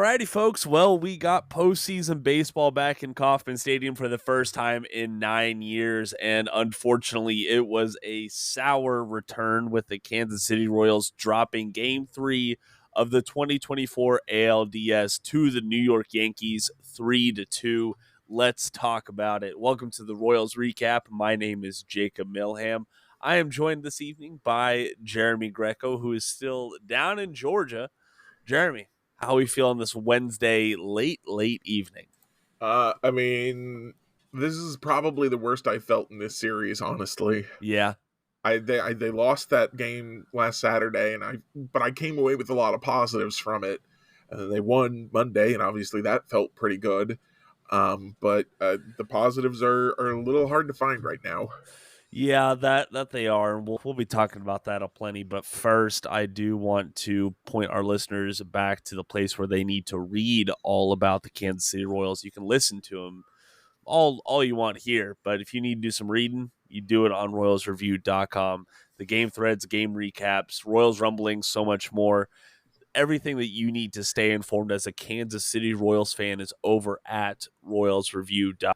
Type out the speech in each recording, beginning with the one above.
Alrighty, folks. Well, we got postseason baseball back in Kauffman Stadium for the first time in 9 years, and unfortunately, it was a sour return with the Kansas City Royals dropping Game 3 of the 2024 ALDS to the New York Yankees 3-2. Let's talk about it. Welcome to the Royals Recap. My name is Jacob Milham. I am joined this evening by Jeremy Greco, who is still down in Georgia. Jeremy, how are we feeling this Wednesday late evening? I mean, this is probably the worst I felt in this series, honestly. Yeah. They lost that game last Saturday, but I came away with a lot of positives from it. And then they won Monday, and obviously that felt pretty good. But the positives are a little hard to find right now. Yeah, that they are. We'll be talking about that aplenty. But first, I do want to point our listeners back to the place where they need to read all about the Kansas City Royals. You can listen to them all you want here, but if you need to do some reading, you do it on RoyalsReview.com. The game threads, game recaps, Royals rumblings, so much more. Everything that you need to stay informed as a Kansas City Royals fan is over at RoyalsReview.com.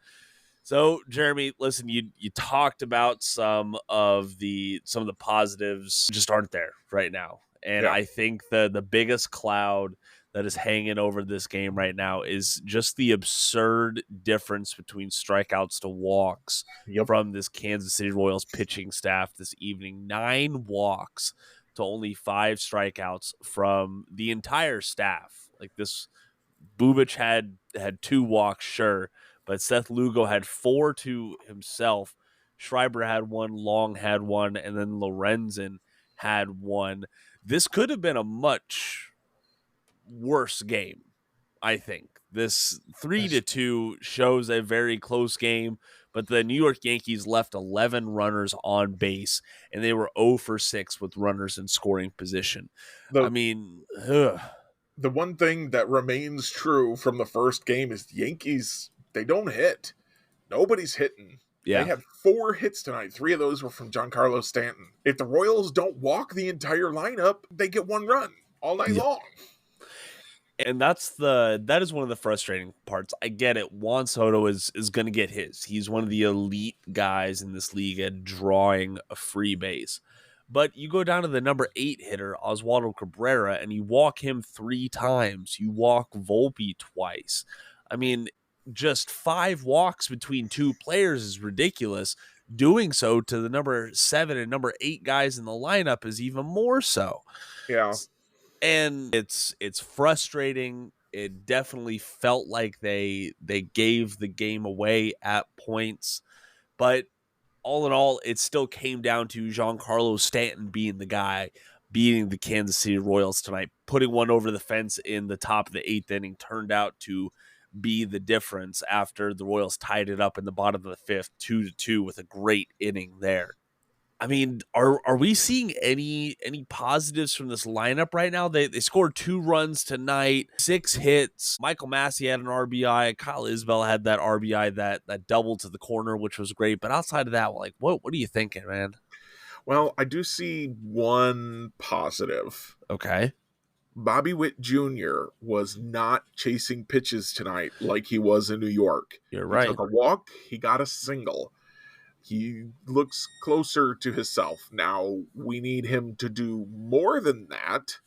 So, Jeremy, listen, you talked about some of the positives just aren't there right now. And Yeah. I think the biggest cloud that is hanging over this game right now is just the absurd difference between strikeouts to walks Yep. from this Kansas City Royals pitching staff this evening. 9 walks to only 5 strikeouts from the entire staff. Like this, Bubic had 2 walks, sure, but Seth Lugo had 4 to himself. Schreiber had 1, Long had 1, and then Lorenzen had 1. This could have been a much worse game, I think. This 3-2 shows a very close game, but the New York Yankees left 11 runners on base, and they were 0 for 6 with runners in scoring position. The I mean, ugh. the one thing that remains true from the first game is the Yankees, they don't hit. Nobody's hitting. They Yeah. had 4 hits tonight. 3 of those were from Giancarlo Stanton. If the Royals don't walk the entire lineup, they get 1 run all night long. And that is one of the frustrating parts. I get it. Juan Soto is going to get his. He's one of the elite guys in this league at drawing a free base. But you go down to the number 8 hitter, Oswaldo Cabrera, and you walk him 3 times. You walk Volpe twice. I mean, just 5 walks between 2 players is ridiculous. Doing so to the number 7 and number 8 guys in the lineup is even more so. Yeah. And it's frustrating. It definitely felt like they gave the game away at points. But all in all, it still came down to Giancarlo Stanton being the guy beating the Kansas City Royals tonight. Putting one over the fence in the top of the 8th inning turned out to be the difference after the Royals tied it up in the bottom of the 5th, 2-2 with a great inning there. I mean, are we seeing any positives from this lineup right now? They scored 2 runs tonight, 6 hits. Michael Massey had an RBI. Kyle Isbell had that RBI that doubled to the corner, which was great. But outside of that, like, what are you thinking, man? Well, I do see one positive. Okay. Bobby Witt Jr. was not chasing pitches tonight like he was in New York. You're right. He took a walk. He got a single. He looks closer to himself. Now, we need him to do more than that,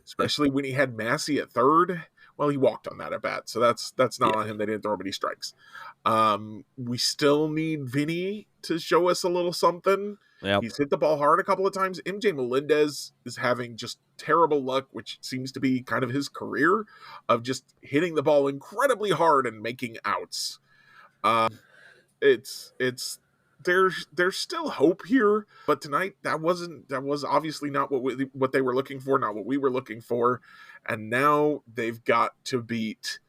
especially when he had Massey at third. Well, he walked on that at bat, so that's not on him. They didn't throw many strikes. We still need Vinny to show us a little something. Yep. He's hit the ball hard a couple of times. MJ Melendez is having just terrible luck, which seems to be kind of his career, of just hitting the ball incredibly hard and making outs. There's still hope here, but tonight that was obviously not what they were looking for, not what we were looking for, and now they've got to beat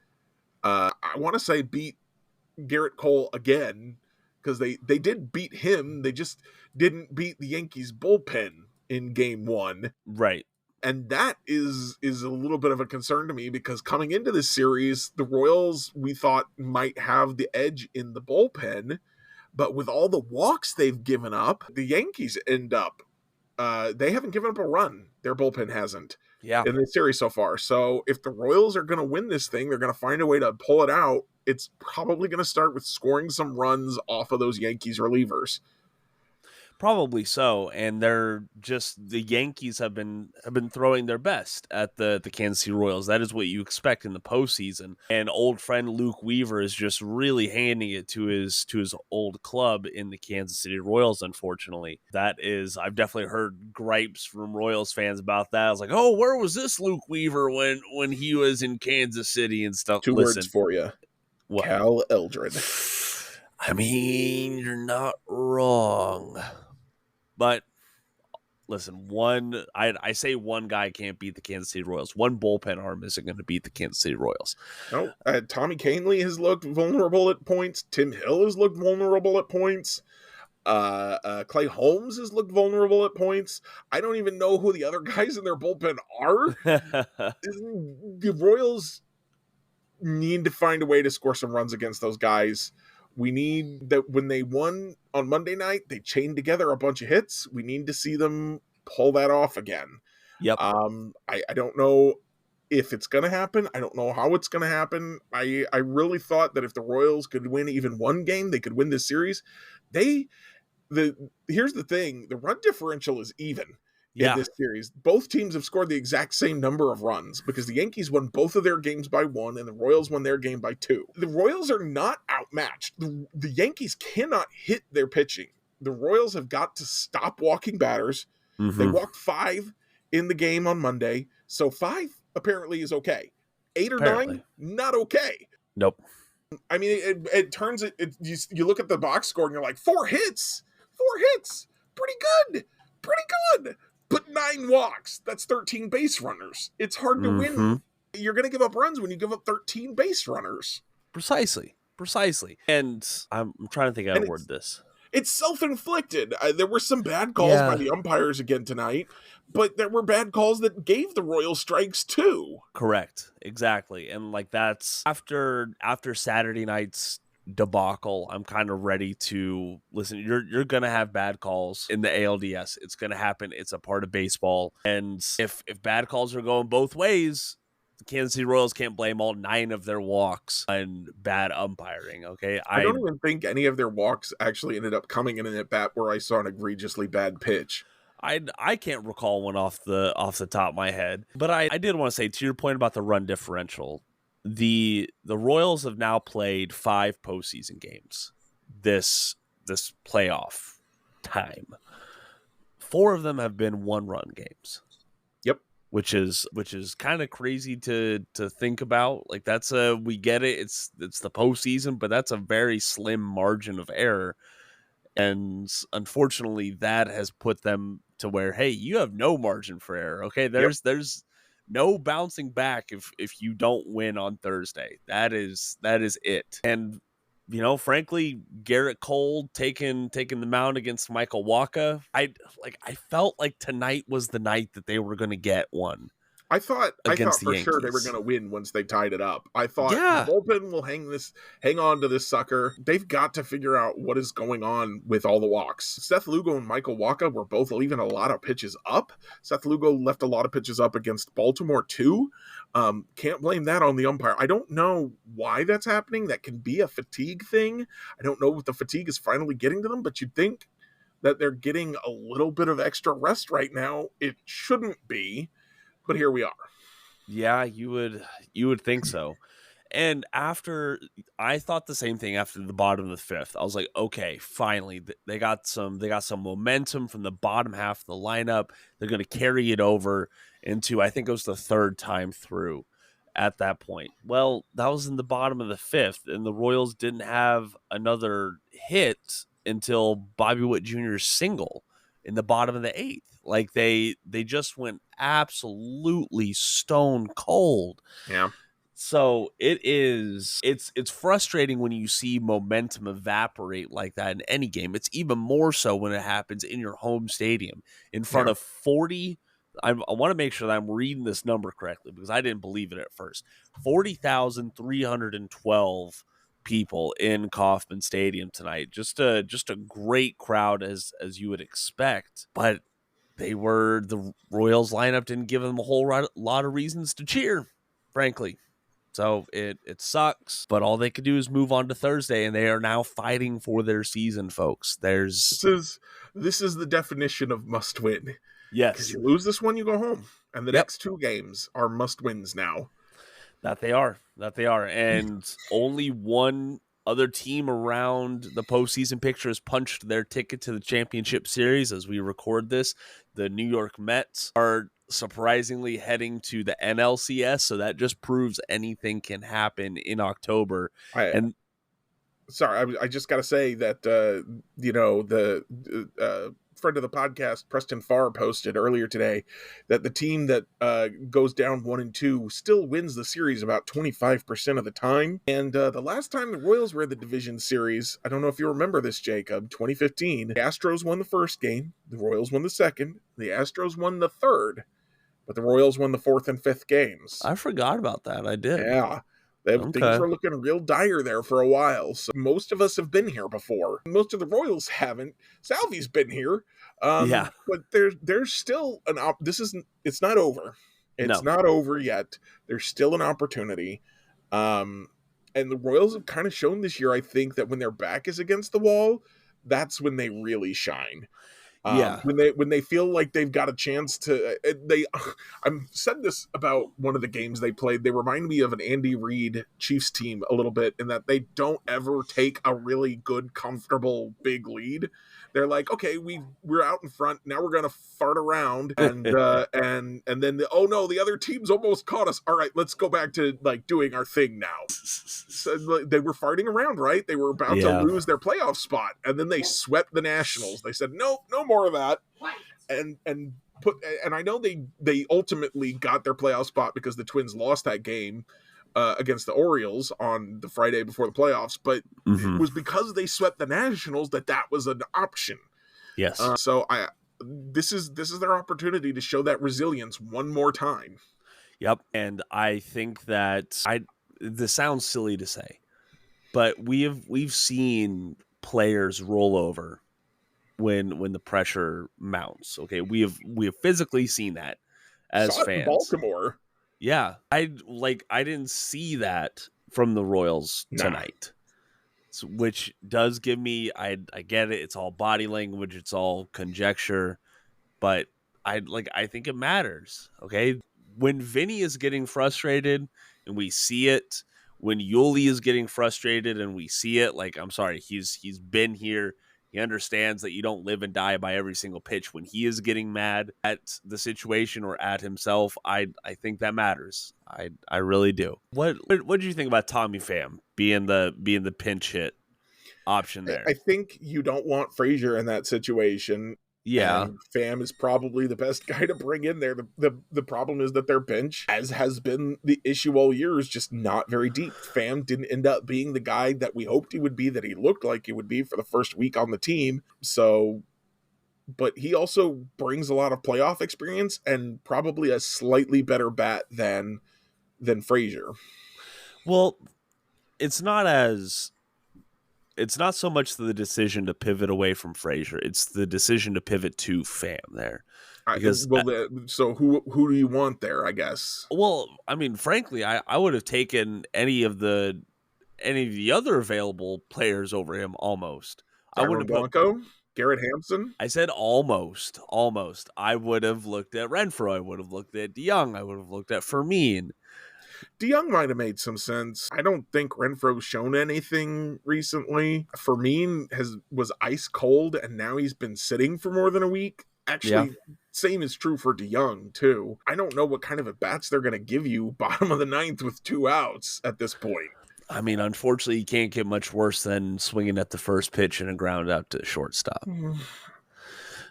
Garrett Cole again, because they did beat him. They just didn't beat the Yankees bullpen in game 1. Right. And that is a little bit of a concern to me, because coming into this series, the Royals, we thought, might have the edge in the bullpen. But with all the walks they've given up, the Yankees end up, they haven't given up a run. Their bullpen hasn't. Yeah. in this series so far. So if the Royals are going to win this thing, they're going to find a way to pull it out. It's probably going to start with scoring some runs off of those Yankees relievers. Probably so, and the Yankees have been throwing their best at the Kansas City Royals. That is what you expect in the postseason. And old friend Luke Weaver is just really handing it to his old club in the Kansas City Royals. Unfortunately, I've definitely heard gripes from Royals fans about that. I was like, oh, where was this Luke Weaver when he was in Kansas City and stuff? Two words Listen, for you. what? Cal Eldred. I mean, you're not wrong. But listen, I say one guy can't beat the Kansas City Royals. One bullpen arm isn't going to beat the Kansas City Royals. No, Tommy Kahnle has looked vulnerable at points. Tim Hill has looked vulnerable at points. Clay Holmes has looked vulnerable at points. I don't even know who the other guys in their bullpen are. The Royals need to find a way to score some runs against those guys. We need that when they won on Monday night, they chained together a bunch of hits. We need to see them pull that off again. Yep. I don't know if it's going to happen. I don't know how it's going to happen. I really thought that if the Royals could win even one game, they could win this series. Here's the thing, the run differential is even in this series. Both teams have scored the exact same number of runs because the Yankees won both of their games by 1 and the Royals won their game by 2. The Royals are not outmatched. The Yankees cannot hit their pitching. The Royals have got to stop walking batters. Mm-hmm. They walked 5 in the game on Monday, so 5 apparently is okay. 8 or 9, not okay. Nope. I mean, it turns it. You look at the box score and you're like, 4 hits, pretty good. But 9 walks. That's 13 base runners. It's hard to win. You're going to give up runs when you give up 13 base runners. Precisely. And I'm trying to think how to word this. It's self-inflicted. There were some bad calls by the umpires again tonight, but there were bad calls that gave the Royals strikes too. Correct. Exactly. And like that's after Saturday night's debacle, I'm kind of ready to listen. You're gonna have bad calls in the ALDS. It's gonna happen. It's a part of baseball. And if bad calls are going both ways, the Kansas City Royals can't blame all 9 of their walks on bad umpiring. Okay, I don't even think any of their walks actually ended up coming in an at bat where I saw an egregiously bad pitch. I can't recall one off the top of my head, but I did want to say, to your point about the run differential, the Royals have now played 5 postseason games this playoff time. 4 of them have been 1-run games. Yep. Which is kind of crazy to think about. Like we get it. It's the postseason, but that's a very slim margin of error. And unfortunately, that has put them to where, hey, you have no margin for error. Okay, there's no bouncing back if you don't win on Thursday. That is it. And frankly, Garrett Cole taking the mound against Michael Wacha, I felt like tonight was the night that they were going to get one. I thought for sure they were going to win once they tied it up. I thought the bullpen will hang on to this sucker. They've got to figure out what is going on with all the walks. Seth Lugo and Michael Wacha were both leaving a lot of pitches up. Seth Lugo left a lot of pitches up against Baltimore too. Can't blame that on the umpire. I don't know why that's happening. That can be a fatigue thing. I don't know if the fatigue is finally getting to them, but you'd think that they're getting a little bit of extra rest right now. It shouldn't be. But here we are. Yeah, you would think so. And I thought the same thing after the bottom of the 5th. I was like, okay, finally, they got some momentum from the bottom half of the lineup. They're going to carry it over into, I think it was the 3rd time through at that point. Well, that was in the bottom of the 5th, and the Royals didn't have another hit until Bobby Witt Jr.'s single in the bottom of the 8th. Like they just went absolutely stone cold. Yeah. So it's frustrating when you see momentum evaporate like that in any game. It's even more so when it happens in your home stadium in front of 40. I want to make sure that I'm reading this number correctly because I didn't believe it at first. 40,312 people in Kauffman Stadium tonight. Just a great crowd as you would expect. But the Royals lineup didn't give them a whole lot of reasons to cheer, frankly. So it sucks, but all they could do is move on to Thursday, and they are now fighting for their season, folks. This is the definition of must win. Because Yes, you lose this one, you go home. And the yep, next two games are must wins now. that they are, and only one other team around the postseason picture has punched their ticket to the championship series as we record this. The New York Mets are surprisingly heading to the NLCS, so that just proves anything can happen in October. I And sorry, I just got to say that the friend of the podcast, Preston Farr, posted earlier today that the team that goes down 1-2 still wins the series about 25% of the time. And the last time the Royals were in the division series, I don't know if you remember this, Jacob, 2015, the Astros won the first game, the Royals won the second, the Astros won the third, but the Royals won the fourth and fifth games. I forgot about that. I did. Yeah. Things Okay. were looking real dire there for a while. So most of us have been here before. Most of the Royals haven't. Salvi's been here. Yeah. But there's still it's not over. It's No. not over yet. There's still an opportunity. And the Royals have kind of shown this year, I think, that when their back is against the wall, that's when they really shine. Yeah. When they feel like they've got a chance to I'm said this about one of the games they played. They remind me of an Andy Reid Chiefs team a little bit in that they don't ever take a really good, comfortable big lead. They're like, okay, we're out in front. Now we're gonna fart around and then oh no, the other team's almost caught us. All right, let's go back to like doing our thing now. So they were farting around, right? They were about to Yeah. lose their playoff spot, and then they swept the Nationals. They said, "Nope, no more of that." And I know they ultimately got their playoff spot because the Twins lost that game against the Orioles on the Friday before the playoffs, but it was because they swept the Nationals that was an option. Yes. So this is their opportunity to show that resilience one more time. Yep. And I think that this sounds silly to say, but we've seen players roll over when the pressure mounts. Okay. We have physically seen that as Saw it in fans. Baltimore. Yeah. I didn't see that from the Royals tonight. Which does give me I get it, it's all body language, it's all conjecture, but I think it matters. Okay. When Vinny is getting frustrated and we see it, when Yuli is getting frustrated and we see it, like, I'm sorry, he's been here. He understands that you don't live and die by every single pitch. When he is getting mad at the situation or at himself, I think that matters. I really do. What did you think about Tommy Pham being the pinch hit option there? I think you don't want Frazier in that situation. Yeah. And Pham is probably the best guy to bring in there. The problem is that their bench, as has been the issue all year, is just not very deep. Pham didn't end up being the guy that we hoped he would be, that he looked like he would be for the first week on the team. So, but he also brings a lot of playoff experience and probably a slightly better bat than Frazier. Well, it's not so much the decision to pivot away from Frazier. It's the decision to pivot to Pham there. Because so who do you want there, I guess? Well, I mean, frankly, I would have taken any of the other available players over him almost. I Tyrone wouldn't put Blanco, Garrett Hampson. I said almost. I would have looked at Renfroe. I would have looked at DeYoung. I would have looked at Fermin. DeYoung might have made some sense. I don't think Renfroe's shown anything recently. Fermin was ice cold, and now he's been sitting for more than a week. Actually, same is true for DeYoung, too. I don't know what kind of at-bats they're going to give you bottom of the ninth with 2 outs at this point. I mean, unfortunately, you can't get much worse than swinging at the first pitch and a ground out to shortstop.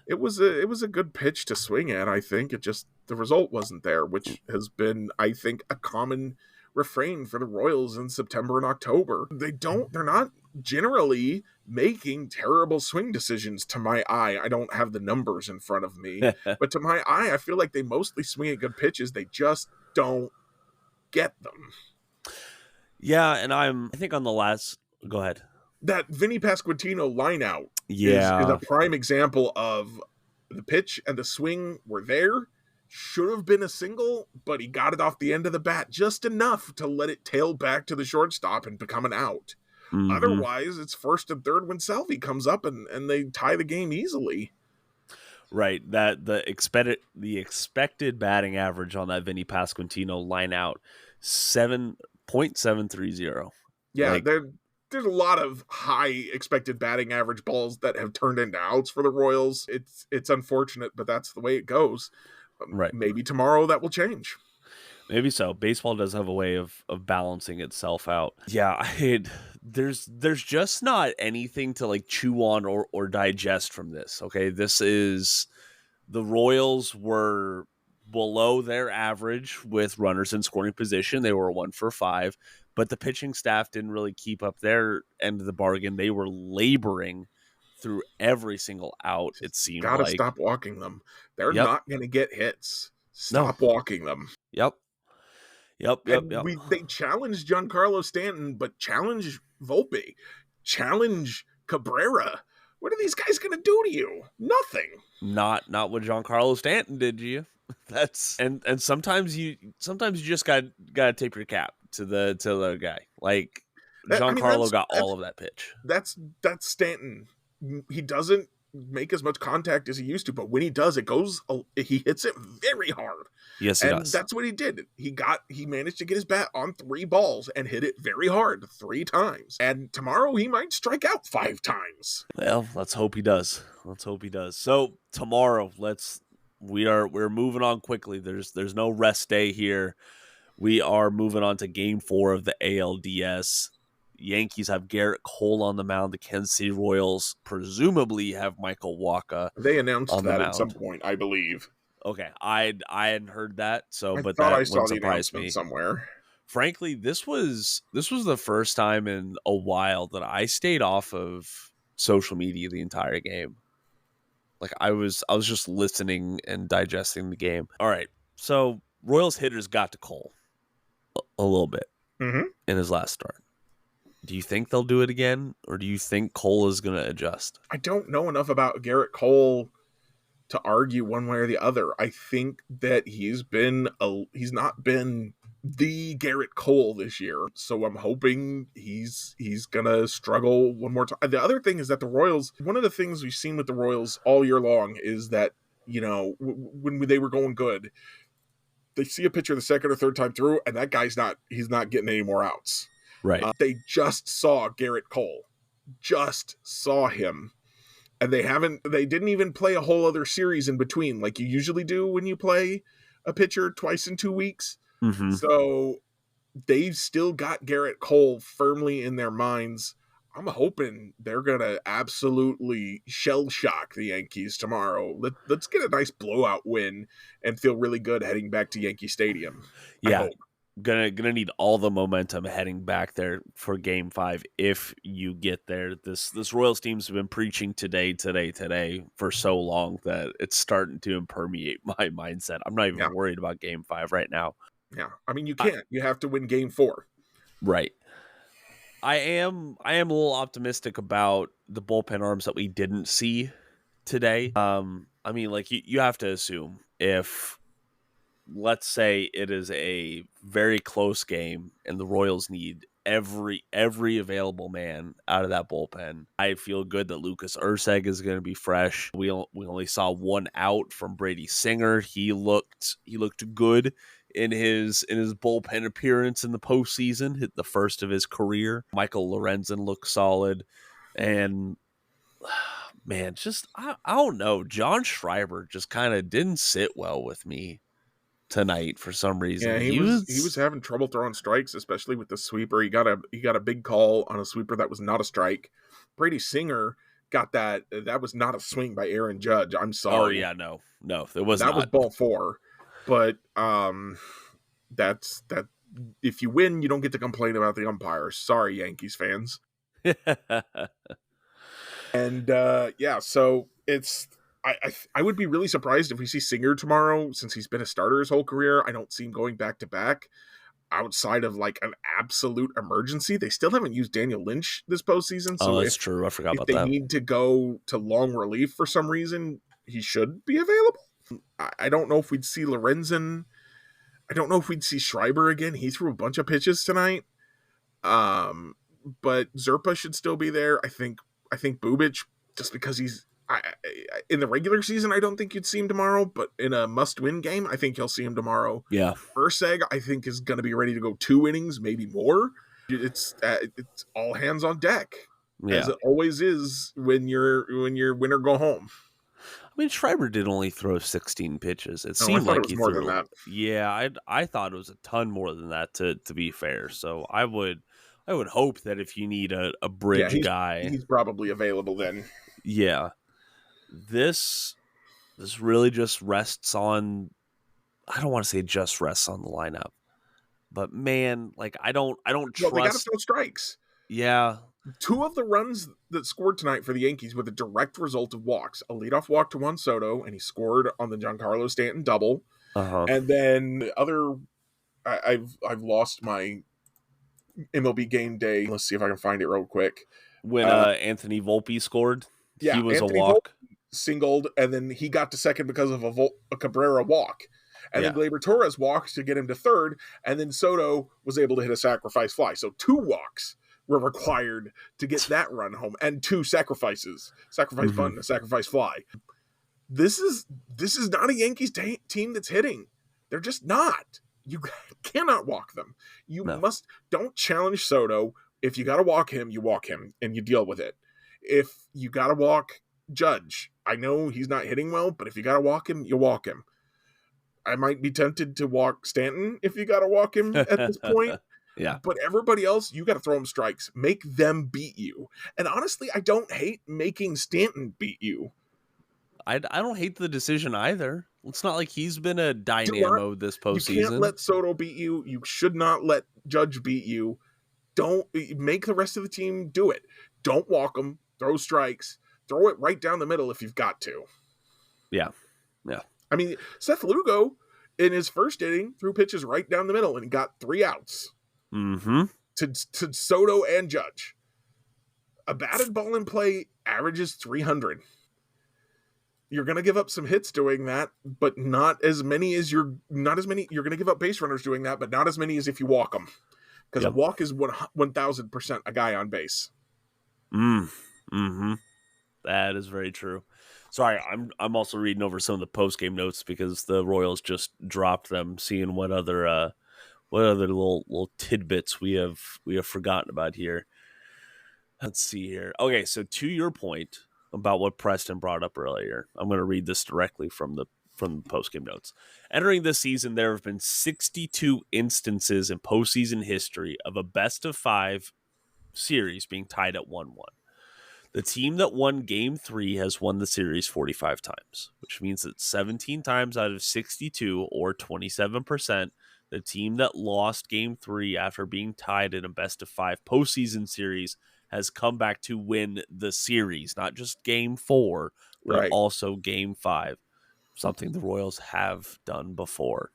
It was a good pitch to swing at, I think. It just, the result wasn't there, which has been, I think, a common refrain for the Royals in September and October. They're not generally making terrible swing decisions to my eye. I don't have the numbers in front of me, but to my eye, I feel like they mostly swing at good pitches. They just don't get them. Yeah, and I think on the last, go ahead. That Vinny Pasquantino lineout is a prime example of The pitch and the swing were there. Should have been a single, but he got it off the end of the bat just enough to let it tail back to the shortstop and become an out. Mm-hmm. Otherwise, it's first and third when Salvi comes up and they tie the game easily. Right. That the expected batting average on that Vinny Pasquantino line out 7.730. Yeah, Like, there's a lot of high expected batting average balls that have turned into outs for the Royals. It's unfortunate, but that's the way it goes. right. Maybe tomorrow that will change. Maybe so. Baseball does have a way of balancing itself out. Yeah, there's just not anything to like chew on or digest from this. Okay, this is the Royals were below their average with runners in scoring position. They were 1 for 5, but the pitching staff didn't really keep up their end of the bargain. They were laboring through every single out. It Just seemed gotta like. stop walking them. They're Yep. not gonna get hits. No. Stop walking them. Yep. Yep. Yep. And Yep. they challenged Giancarlo Stanton, but challenge Volpe, challenge Cabrera. What are these guys going to do to you? Nothing. Not what Giancarlo Stanton did to you. That's and sometimes you just gotta tip your cap to the guy. Like I mean, Giancarlo got all of that pitch. That's Stanton. He doesn't make as much contact as he used to, but when he does, he hits it very hard. Yes, he And does. that's what he did. He managed to get his bat on 3 balls and hit it very hard 3 times. And tomorrow he might strike out 5 times. Well, let's hope he does. So tomorrow, we're moving on quickly. There's no rest day here. We are moving on to game 4 of the ALDS. Yankees have Garrett Cole on the mound. The Kansas City Royals presumably have Michael Wacha They announced on the that mound at some point, I believe. Okay, I hadn't heard that, I but thought I that saw wouldn't the surprise announcement me. somewhere. Frankly, this was the first time in a while that I stayed off of social media the entire game. Like I was just listening and digesting the game. All right, so Royals hitters got to Cole a little bit in his last start. Do you think they'll do it again, or do you think Cole is going to adjust? I don't know enough about Garrett Cole to argue one way or the other. I think that he's not been the Garrett Cole this year, so I'm hoping he's gonna struggle one more time. The other thing is that the Royals, one of the things we've seen with the Royals all year long is that, you know, when they were going good, they see a pitcher the second or third time through, and that guy's he's not getting any more outs. Right. They just saw Garrett Cole, just saw him. And they didn't even play a whole other series in between like you usually do when you play a pitcher twice in 2 weeks. Mm-hmm. So they've still got Garrett Cole firmly in their minds. I'm hoping they're going to absolutely shell shock the Yankees tomorrow. Let's get a nice blowout win and feel really good heading back to Yankee Stadium. Yeah. I hope. Gonna need all the momentum heading back there for game 5 if you get there. This Royals team's been preaching today for so long that it's starting to permeate my mindset. I'm not even worried about game 5 right now. Yeah. I mean, you can't. You have to win game 4. Right. I am a little optimistic about the bullpen arms that we didn't see today. I mean, like you have to assume if, let's say it is a very close game and the Royals need every available man out of that bullpen, I feel good that Lucas Erceg is going to be fresh. We only saw 1 out from Brady Singer. He looked good in his bullpen appearance in the postseason, hit the first of his career. Michael Lorenzen looked solid, and man, just I don't know. John Schreiber just kind of didn't sit well with me tonight for some reason. Yeah, he was having trouble throwing strikes, especially with the sweeper. He got a big call on a sweeper that was not a strike. Brady Singer got that was not a swing by Aaron Judge. I'm sorry. Oh yeah, no, it was that not. was ball 4. But that's that. If you win, you don't get to complain about the umpires. Sorry, Yankees fans. And yeah, so it's. I would be really surprised if we see Singer tomorrow, since he's been a starter his whole career. I don't see him going back to back outside of like an absolute emergency. They still haven't used Daniel Lynch this postseason. So that's true. I forgot about that. If that. they need to go to long relief for some reason, he should be available. I don't know if we'd see Lorenzen. I don't know if we'd see Schreiber again. He threw a bunch of pitches tonight. But Zerpa should still be there. I think Bubic, just because he's in the regular season, I don't think you'd see him tomorrow, but in a must-win game, I think you'll see him tomorrow. Yeah. Urseg, I think, is going to be ready to go 2 innings, maybe more. It's all hands on deck, as it always is when you're win or go home. I mean, Schreiber did only throw 16 pitches. It seemed like he more threw than that. Yeah, I thought it was a ton more than that. To be fair, so I would hope that if you need a bridge guy, he's probably available then. Yeah, this really just rests on. I don't want to say just rests on the lineup, but man, like I don't trust. Well, they got to throw strikes. Yeah. 2 of the runs that scored tonight for the Yankees were the direct result of walks. A leadoff walk to Juan Soto, and he scored on the Giancarlo Stanton double. And then the other, I've lost my MLB game day. Let's see if I can find it real quick. When Anthony Volpe scored, he was Anthony a walk. Volpe singled, and then he got to second because of a Cabrera walk. And then Gleyber Torres walked to get him to third, and then Soto was able to hit a sacrifice fly. So 2 walks were required to get that run home, and 2 sacrifices, sacrifice bunt and a sacrifice fly. This is not a Yankees team that's hitting. They're just not. You cannot walk them. You don't challenge Soto. If you got to walk him, you walk him and you deal with it. If you got to walk Judge, I know he's not hitting well, but if you got to walk him, you walk him. I might be tempted to walk Stanton if you got to walk him at this point. Yeah. But everybody else, you got to throw them strikes. Make them beat you. And honestly, I don't hate making Stanton beat you. I don't hate the decision either. It's not like he's been a dynamo this postseason. You can't let Soto beat you. You should not let Judge beat you. Don't make the rest of the team do it. Don't walk them. Throw strikes. Throw it right down the middle if you've got to. Yeah. Yeah. I mean, Seth Lugo, in his first inning, threw pitches right down the middle and got 3 outs. To Soto and Judge. A batted ball in play averages 300. You're going to give up some hits doing that, but not as many. You're going to give up base runners doing that, but not as many as if you walk them. Because a walk is 1,000% a guy on base. That is very true. Sorry, I'm also reading over some of the post-game notes because the Royals just dropped them, seeing what other little tidbits we have forgotten about here. Let's see here. Okay, so to your point about what Preston brought up earlier, I'm going to read this directly from the post-game notes. Entering this season, there have been 62 instances in postseason history of a best-of-5 series being tied at 1-1. The team that won Game 3 has won the series 45 times, which means that 17 times out of 62, or 27%, the team that lost Game 3 after being tied in a best-of-5 postseason series has come back to win the series, not just Game 4, but also Game 5, something the Royals have done before.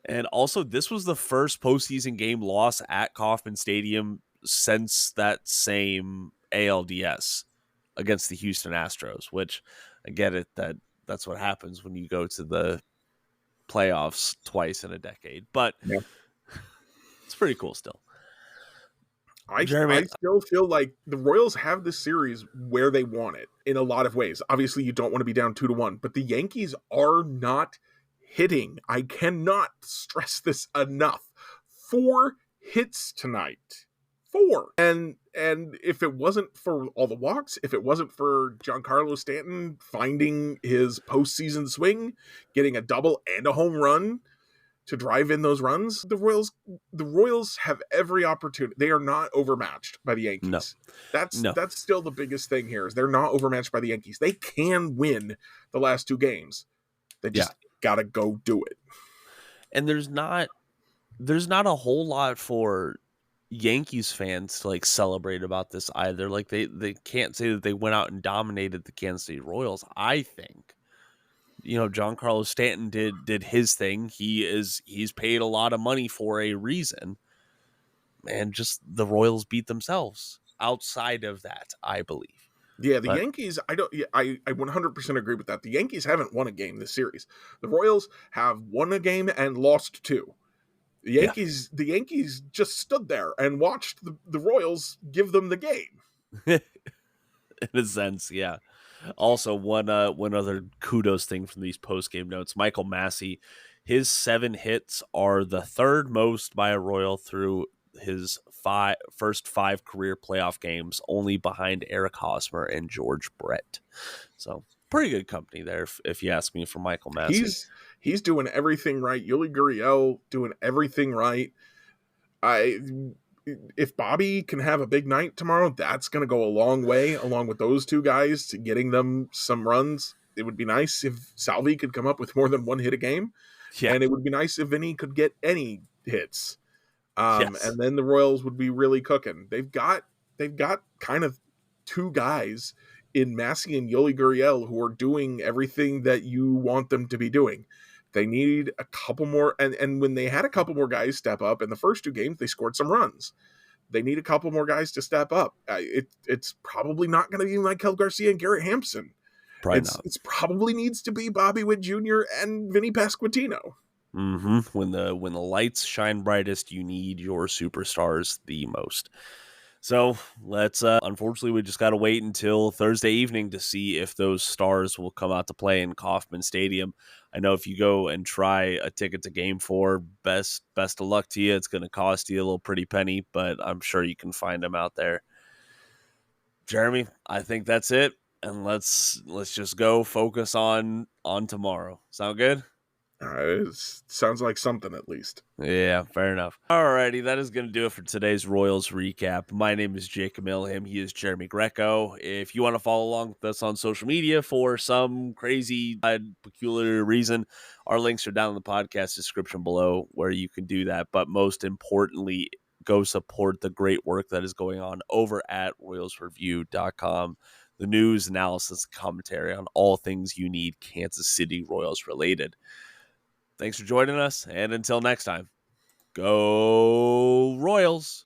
And also, this was the first postseason game loss at Kauffman Stadium since that same ALDS against the Houston Astros, which I get it that's what happens when you go to the playoffs twice in a decade, but it's pretty cool still. Jeremy, I still feel like the Royals have this series where they want it in a lot of ways. Obviously, you don't want to be down 2-1, but the Yankees are not hitting. I cannot stress this enough. 4 hits tonight. 4. And if it wasn't for all the walks, if it wasn't for Giancarlo Stanton finding his postseason swing, getting a double and a home run to drive in those runs, the Royals have every opportunity. They are not overmatched by the Yankees. That's still the biggest thing here, is they're not overmatched by the Yankees. They can win the last 2 games. They just gotta go do it. And there's not a whole lot for Yankees fans to like celebrate about this either. Like they can't say that they went out and dominated the Kansas City Royals. I think, Giancarlo Stanton did his thing. He's paid a lot of money for a reason, and just the Royals beat themselves outside of that, I believe. Yeah, the But Yankees, I don't yeah, I 100% agree with that. The Yankees haven't won a game this series. The Royals have won a game and lost two. yeah, The Yankees just stood there and watched the Royals give them the game. in a sense, yeah. Also, one other kudos thing from these post game notes: Michael Massey, his 7 hits are the third most by a Royal through his first 5 career playoff games, only behind Eric Hosmer and George Brett. So pretty good company there, if you ask me, for Michael Massey. He's doing everything right. Yuli Gurriel doing everything right. I if Bobby can have a big night tomorrow, that's going to go a long way along with those two guys to getting them some runs. It would be nice if Salvi could come up with more than one hit a game, Yeah. and it would be nice if Vinny could get any hits. Yes. And then the Royals would be really cooking. They've got kind of two guys in Massey and Yoli Gurriel who are doing everything that you want them to be doing. They need a couple more, and when they had a couple more guys step up in the first two games, they scored some runs. They need a couple more guys to step up. It's probably not going to be Michael Garcia and Garrett Hampson. Probably not. It's probably needs to be Bobby Witt Jr. and Vinny Pasquantino. When the lights shine brightest, you need your superstars the most. So let's unfortunately we just gotta wait until Thursday evening to see if those stars will come out to play in Kauffman Stadium. I know if you go and try a ticket to game 4, best of luck to you. It's gonna cost you a little pretty penny, but I'm sure you can find them out there. Jeremy, I think that's it. And let's just go focus on tomorrow. Sound good? It sounds like something at least. Yeah, fair enough. Alrighty, that is going to do it for today's Royals recap. My name is Jacob Milham. He is Jeremy Greco. If you want to follow along with us on social media for some crazy, peculiar reason, our links are down in the podcast description below where you can do that. But most importantly, go support the great work that is going on over at RoyalsReview.com. The news, analysis, commentary on all things you need Kansas City Royals related. Thanks for joining us, and until next time, go Royals!